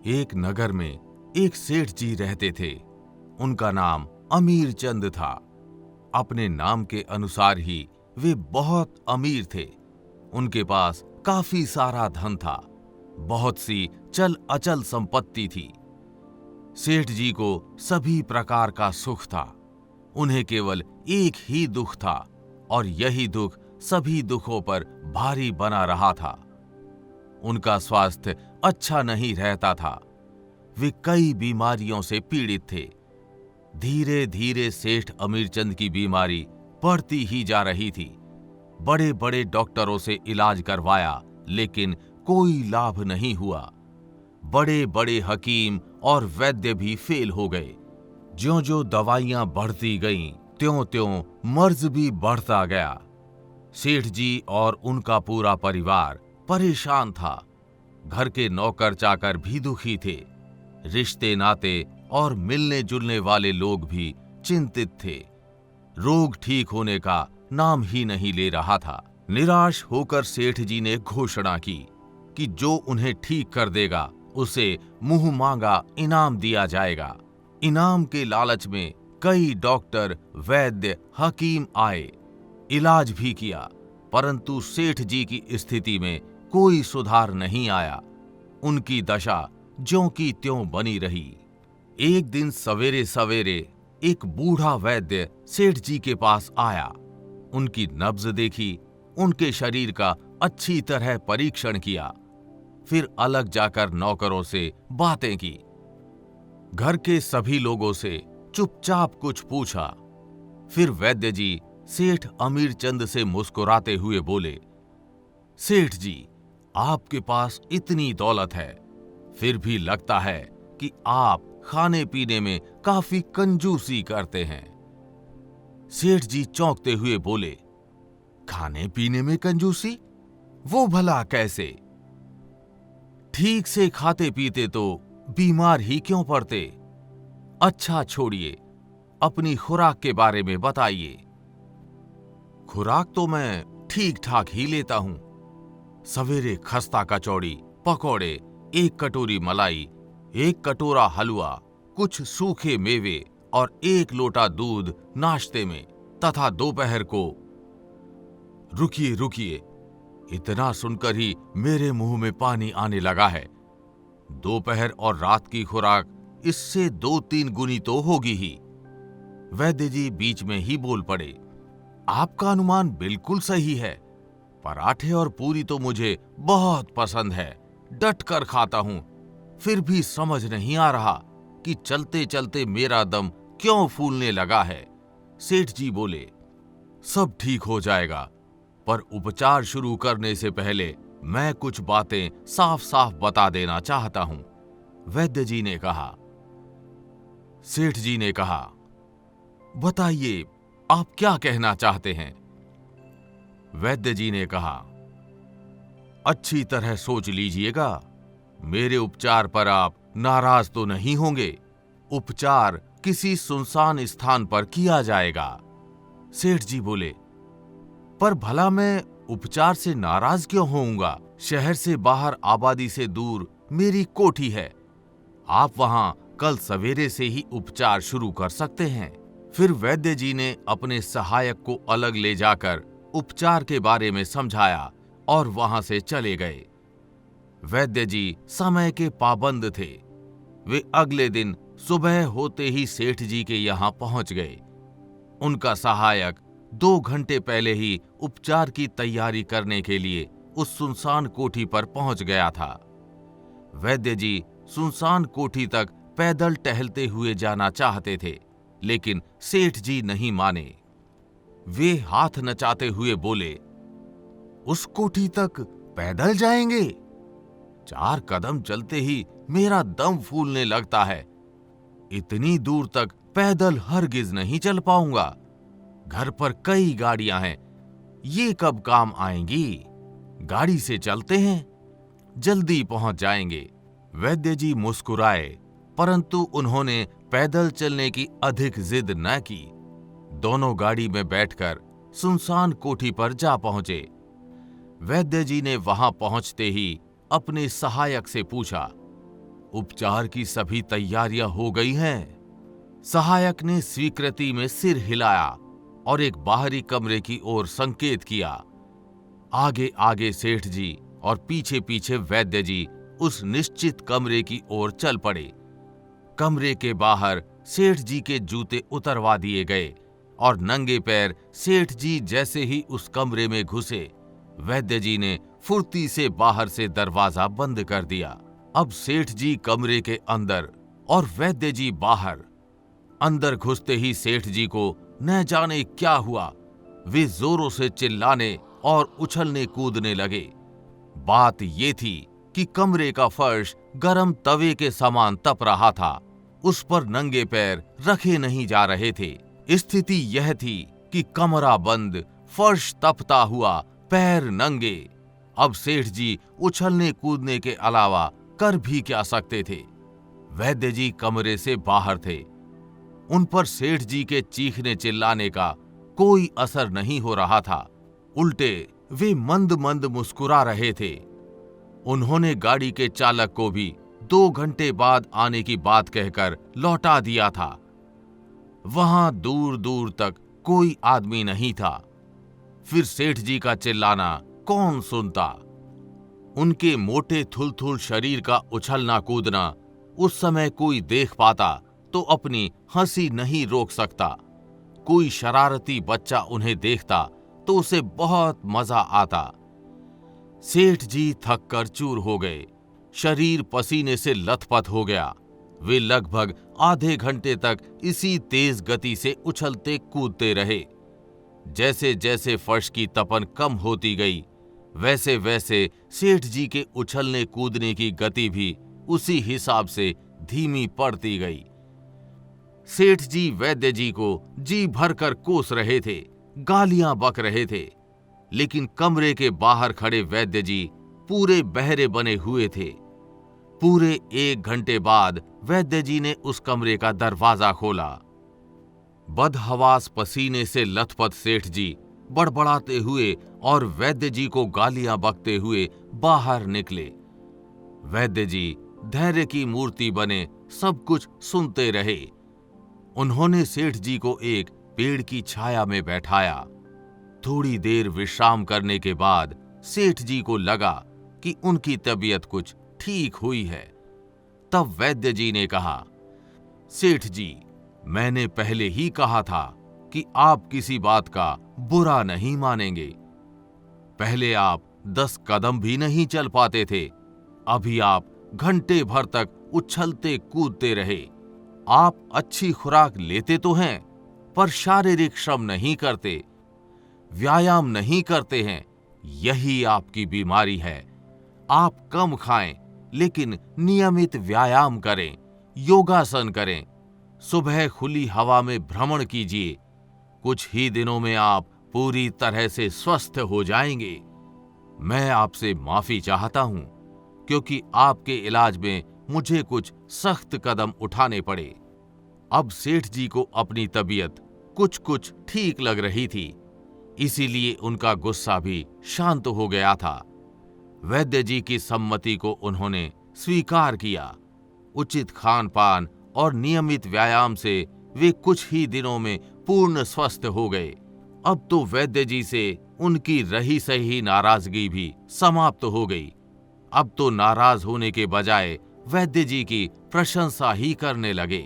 एक नगर में एक सेठ जी रहते थे। उनका नाम अमीर चंद था। अपने नाम के अनुसार ही वे बहुत अमीर थे। उनके पास काफी सारा धन था, बहुत सी चल अचल संपत्ति थी। सेठ जी को सभी प्रकार का सुख था। उन्हें केवल एक ही दुख था और यही दुख सभी दुखों पर भारी बना रहा था। उनका स्वास्थ्य अच्छा नहीं रहता था। वे कई बीमारियों से पीड़ित थे। धीरे धीरे सेठ अमीरचंद की बीमारी बढ़ती ही जा रही थी। बड़े बड़े डॉक्टरों से इलाज करवाया, लेकिन कोई लाभ नहीं हुआ। बड़े बड़े हकीम और वैद्य भी फेल हो गए। ज्यों-ज्यों दवाइयां बढ़ती गईं, त्यों-त्यों मर्ज भी बढ़ता गया। सेठ जी और उनका पूरा परिवार परेशान था। घर के नौकर चाकर भी दुखी थे। रिश्ते नाते और मिलने जुलने वाले लोग भी चिंतित थे। रोग ठीक होने का नाम ही नहीं ले रहा था। निराश होकर सेठ जी ने घोषणा की कि जो उन्हें ठीक कर देगा उसे मुंह मांगा इनाम दिया जाएगा। इनाम के लालच में कई डॉक्टर, वैद्य, हकीम आए, इलाज भी किया, परंतु सेठ जी की स्थिति में कोई सुधार नहीं आया। उनकी दशा ज्यों की त्यों बनी रही। एक दिन सवेरे सवेरे एक बूढ़ा वैद्य सेठ जी के पास आया। उनकी नब्ज देखी, उनके शरीर का अच्छी तरह परीक्षण किया, फिर अलग जाकर नौकरों से बातें की। घर के सभी लोगों से चुपचाप कुछ पूछा। फिर वैद्य जी सेठ अमीरचंद से मुस्कुराते हुए बोले, सेठ जी, आपके पास इतनी दौलत है, फिर भी लगता है कि आप खाने पीने में काफी कंजूसी करते हैं। सेठ जी चौंकते हुए बोले, खाने पीने में कंजूसी? वो भला कैसे? ठीक से खाते पीते तो बीमार ही क्यों पड़ते? अच्छा छोड़िए, अपनी खुराक के बारे में बताइए। खुराक तो मैं ठीक ठाक ही लेता हूं। सवेरे खस्ता कचौड़ी, पकौड़े, एक कटोरी मलाई, एक कटोरा हलवा, कुछ सूखे मेवे और एक लोटा दूध नाश्ते में, तथा दोपहर को। रुकिए रुकिए, इतना सुनकर ही मेरे मुंह में पानी आने लगा है। दोपहर और रात की खुराक इससे 2-3 गुनी तो होगी ही। वैद्य जी बीच में ही बोल पड़े, आपका अनुमान बिल्कुल सही है। पराठे और पूरी तो मुझे बहुत पसंद है, डट कर खाता हूं, फिर भी समझ नहीं आ रहा कि चलते चलते मेरा दम क्यों फूलने लगा है। सेठ जी बोले, सब ठीक हो जाएगा, पर उपचार शुरू करने से पहले मैं कुछ बातें साफ साफ बता देना चाहता हूं। वैद्य जी ने कहा। सेठ जी ने कहा, बताइए, आप क्या कहना चाहते हैं? वैद्य जी ने कहा, अच्छी तरह सोच लीजिएगा, मेरे उपचार पर आप नाराज तो नहीं होंगे। उपचार किसी सुनसान स्थान पर किया जाएगा। सेठ जी बोले, पर भला मैं उपचार से नाराज क्यों होऊंगा? शहर से बाहर आबादी से दूर मेरी कोठी है। आप वहां कल सवेरे से ही उपचार शुरू कर सकते हैं। फिर वैद्य जी ने अपने सहायक को अलग ले जाकर उपचार के बारे में समझाया और वहां से चले गए। वैद्य जी समय के पाबंद थे। वे अगले दिन सुबह होते ही सेठ जी के यहां पहुंच गए। उनका सहायक 2 घंटे पहले ही उपचार की तैयारी करने के लिए उस सुनसान कोठी पर पहुंच गया था। वैद्य जी सुनसान कोठी तक पैदल टहलते हुए जाना चाहते थे, लेकिन सेठ जी नहीं माने। वे हाथ नचाते हुए बोले, उस कोठी तक पैदल जाएंगे? 4 कदम चलते ही मेरा दम फूलने लगता है। इतनी दूर तक पैदल हरगिज नहीं चल पाऊंगा। घर पर कई गाड़ियां हैं, ये कब काम आएंगी? गाड़ी से चलते हैं, जल्दी पहुंच जाएंगे। वैद्य जी मुस्कुराए, परंतु उन्होंने पैदल चलने की अधिक जिद न की। दोनों गाड़ी में बैठकर सुनसान कोठी पर जा पहुंचे। वैद्य जी ने वहां पहुंचते ही अपने सहायक से पूछा, उपचार की सभी तैयारियां हो गई हैं। सहायक ने स्वीकृति में सिर हिलाया और एक बाहरी कमरे की ओर संकेत किया। आगे आगे सेठ जी और पीछे पीछे वैद्य जी उस निश्चित कमरे की ओर चल पड़े। कमरे के बाहर सेठ जी के जूते उतरवा दिए गए और नंगे पैर सेठ जी जैसे ही उस कमरे में घुसे, वैद्य जी ने फुर्ती से बाहर से दरवाजा बंद कर दिया। अब सेठ जी कमरे के अंदर और वैद्य जी बाहर। अंदर घुसते ही सेठ जी को न जाने क्या हुआ, वे जोरों से चिल्लाने और उछलने कूदने लगे। बात ये थी कि कमरे का फर्श गरम तवे के समान तप रहा था, उस पर नंगे पैर रखे नहीं जा रहे थे। स्थिति यह थी कि कमरा बंद, फर्श तपता हुआ, पैर नंगे। अब सेठ जी उछलने कूदने के अलावा कर भी क्या सकते थे। वैद्य जी कमरे से बाहर थे। उन पर सेठ जी के चीखने चिल्लाने का कोई असर नहीं हो रहा था, उल्टे वे मंद मंद मुस्कुरा रहे थे। उन्होंने गाड़ी के चालक को भी 2 घंटे बाद आने की बात कहकर लौटा दिया था। वहां दूर दूर तक कोई आदमी नहीं था। फिर सेठ जी का चिल्लाना कौन सुनता। उनके मोटे थुलथुल शरीर का उछलना कूदना उस समय कोई देख पाता तो अपनी हंसी नहीं रोक सकता। कोई शरारती बच्चा उन्हें देखता तो उसे बहुत मजा आता। सेठ जी थक कर चूर हो गए, शरीर पसीने से लथपथ हो गया। वे लगभग आधे घंटे तक इसी तेज गति से उछलते कूदते रहे। जैसे जैसे फर्श की तपन कम होती गई, वैसे वैसे सेठ जी के उछलने कूदने की गति भी उसी हिसाब से धीमी पड़ती गई। सेठ जी वैद्य जी को जी भरकर कोस रहे थे, गालियां बक रहे थे, लेकिन कमरे के बाहर खड़े वैद्य जी पूरे बहरे बने हुए थे। पूरे 1 घंटे बाद वैद्य जी ने उस कमरे का दरवाजा खोला। बदहवास पसीने से लथपथ सेठ जी बड़बड़ाते हुए और वैद्य जी को गालियां बकते हुए बाहर निकले। वैद्य जी धैर्य की मूर्ति बने सब कुछ सुनते रहे। उन्होंने सेठ जी को एक पेड़ की छाया में बैठाया। थोड़ी देर विश्राम करने के बाद सेठ जी को लगा कि उनकी तबीयत कुछ ठीक हुई है। तब वैद्य जी ने कहा, सेठ जी, मैंने पहले ही कहा था कि आप किसी बात का बुरा नहीं मानेंगे। पहले आप 10 कदम भी नहीं चल पाते थे, अभी आप घंटे भर तक उछलते कूदते रहे। आप अच्छी खुराक लेते तो हैं, पर शारीरिक श्रम नहीं करते, व्यायाम नहीं करते हैं। यही आपकी बीमारी है। आप कम खाएं, लेकिन नियमित व्यायाम करें, योगासन करें, सुबह खुली हवा में भ्रमण कीजिए। कुछ ही दिनों में आप पूरी तरह से स्वस्थ हो जाएंगे। मैं आपसे माफी चाहता हूं, क्योंकि आपके इलाज में मुझे कुछ सख्त कदम उठाने पड़े। अब सेठ जी को अपनी तबीयत कुछ कुछ ठीक लग रही थी, इसीलिए उनका गुस्सा भी शांत हो गया था। वैद्य जी की सम्मति को उन्होंने स्वीकार किया। उचित खान पान और नियमित व्यायाम से वे कुछ ही दिनों में पूर्ण स्वस्थ हो गए। अब तो वैद्य जी से उनकी रही सही नाराजगी भी समाप्त हो गई। अब तो नाराज होने के बजाय वैद्य जी की प्रशंसा ही करने लगे।